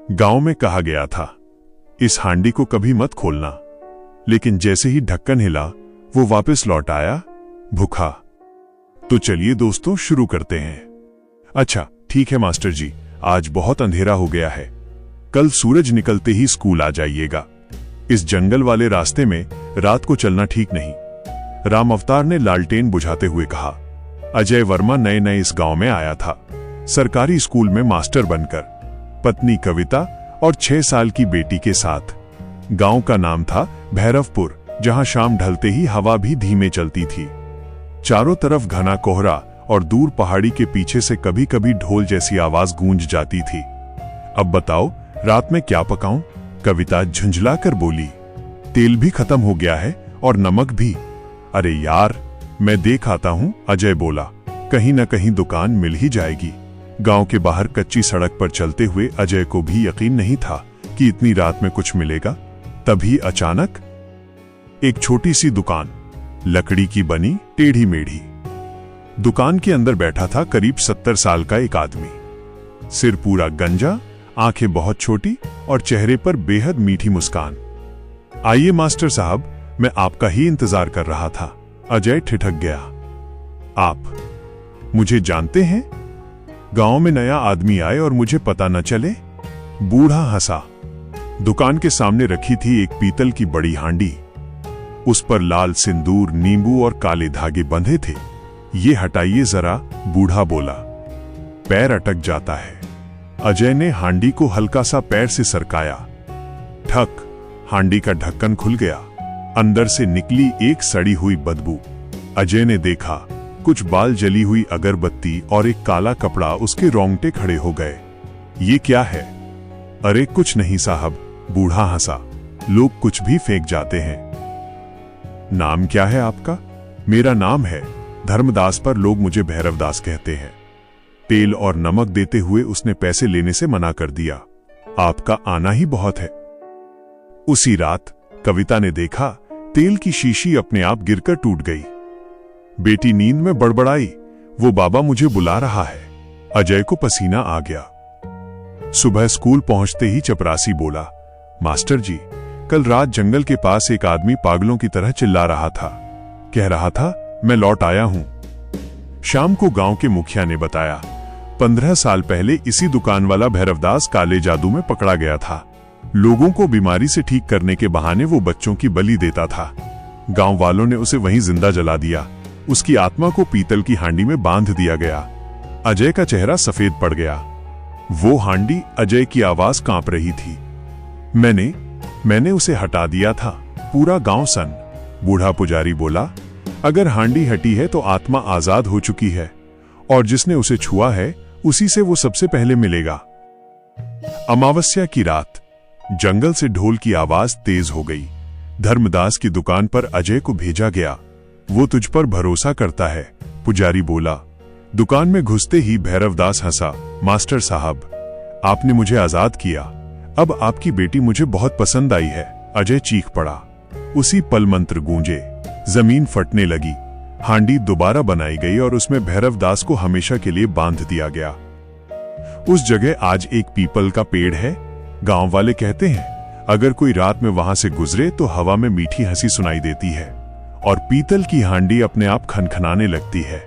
गांव में कहा गया था, इस हांडी को कभी मत खोलना, लेकिन जैसे ही ढक्कन हिला वो वापस लौट आया, भूखा। तो चलिए दोस्तों, शुरू करते हैं। अच्छा ठीक है मास्टर जी, आज बहुत अंधेरा हो गया है, कल सूरज निकलते ही स्कूल आ जाइएगा। इस जंगल वाले रास्ते में रात को चलना ठीक नहीं, राम अवतार ने लालटेन बुझाते हुए कहा। अजय वर्मा नए नए इस गांव में आया था, सरकारी स्कूल में मास्टर बनकर, पत्नी कविता और 6 साल की बेटी के साथ। गांव का नाम था भैरवपुर, जहां शाम ढलते ही हवा भी धीमे चलती थी। चारों तरफ घना कोहरा और दूर पहाड़ी के पीछे से कभी कभी ढोल जैसी आवाज गूंज जाती थी। अब बताओ रात में क्या पकाऊं? कविता झुंझला कर बोली। तेल भी खत्म हो गया है और नमक भी। अरे यार, मैं देख आता हूं, अजय बोला। कहीं न कहीं दुकान मिल ही जाएगी। गांव के बाहर कच्ची सड़क पर चलते हुए अजय को भी यकीन नहीं था कि इतनी रात में कुछ मिलेगा। तभी अचानक एक छोटी सी दुकान, लकड़ी की बनी, टेढ़ी मेढ़ी। दुकान के अंदर बैठा था करीब 70 साल का एक आदमी। सिर पूरा गंजा, आंखें बहुत छोटी और चेहरे पर बेहद मीठी मुस्कान। आइए मास्टर साहब, मैं आपका ही इंतजार कर रहा था। अजय ठिठक गया। आप मुझे जानते हैं? गांव में नया आदमी आए और मुझे पता न चले? बूढ़ा हंसा। दुकान के सामने रखी थी एक पीतल की बड़ी हांडी, उस पर लाल सिंदूर, नींबू और काले धागे बंधे थे। ये हटाइए जरा, बूढ़ा बोला। पैर अटक जाता है। अजय ने हांडी को हल्का सा पैर से सरकाया। ठक, हांडी का ढक्कन खुल गया। अंदर से निकली एक सड़ी हुई बदबू। अजय ने देखा, कुछ बाल जली हुई अगरबत्ती और एक काला कपड़ा। उसके रोंगटे खड़े हो गए। ये क्या है? अरे कुछ नहीं साहब, बूढ़ा हंसा। लोग कुछ भी फेंक जाते हैं। नाम क्या है आपका? मेरा नाम है धर्मदास, पर लोग मुझे भैरवदास कहते हैं। तेल और नमक देते हुए उसने पैसे लेने से मना कर दिया। आपका आना ही बहुत है। उसी रात कविता ने देखा, तेल की शीशी अपने आप गिरकर टूट गई। बेटी नींद में बड़बड़ाई, वो बाबा मुझे बुला रहा है। अजय को पसीना आ गया। सुबह स्कूल पहुंचते ही चपरासी बोला, मास्टर जी, कल रात जंगल के पास एक आदमी पागलों की तरह चिल्ला रहा था, कह रहा था मैं लौट आया हूं। शाम को गांव के मुखिया ने बताया, 15 साल पहले इसी दुकान वाला भैरवदास काले जादू में पकड़ा गया था। लोगों को बीमारी से ठीक करने के बहाने वो बच्चों की बलि देता था। गांव वालों ने उसे वहीं जिंदा जला दिया। उसकी आत्मा को पीतल की हांडी में बांध दिया गया। अजय का चेहरा सफेद पड़ गया। वो हांडी, अजय की आवाज कांप रही थी। मैंने उसे हटा दिया था। पूरा गांव सन। बूढ़ा पुजारी बोला, अगर हांडी हटी है तो आत्मा आजाद हो चुकी है, और जिसने उसे छुआ है उसी से वो सबसे पहले मिलेगा। अमावस्या की रात जंगल से ढोल की आवाज तेज हो गई। धर्मदास की दुकान पर अजय को भेजा गया। वो तुझ पर भरोसा करता है, पुजारी बोला। दुकान में घुसते ही भैरवदास हंसा। मास्टर साहब, आपने मुझे आजाद किया। अब आपकी बेटी मुझे बहुत पसंद आई है। अजय चीख पड़ा। उसी पल मंत्र गूंजे, जमीन फटने लगी। हांडी दोबारा बनाई गई और उसमें भैरवदास को हमेशा के लिए बांध दिया गया। उस जगह आज एक पीपल का पेड़ है। गांव वाले कहते हैं, अगर कोई रात में वहां से गुजरे तो हवा में मीठी हंसी सुनाई देती है और पीतल की हांडी अपने आप खनखनाने लगती है।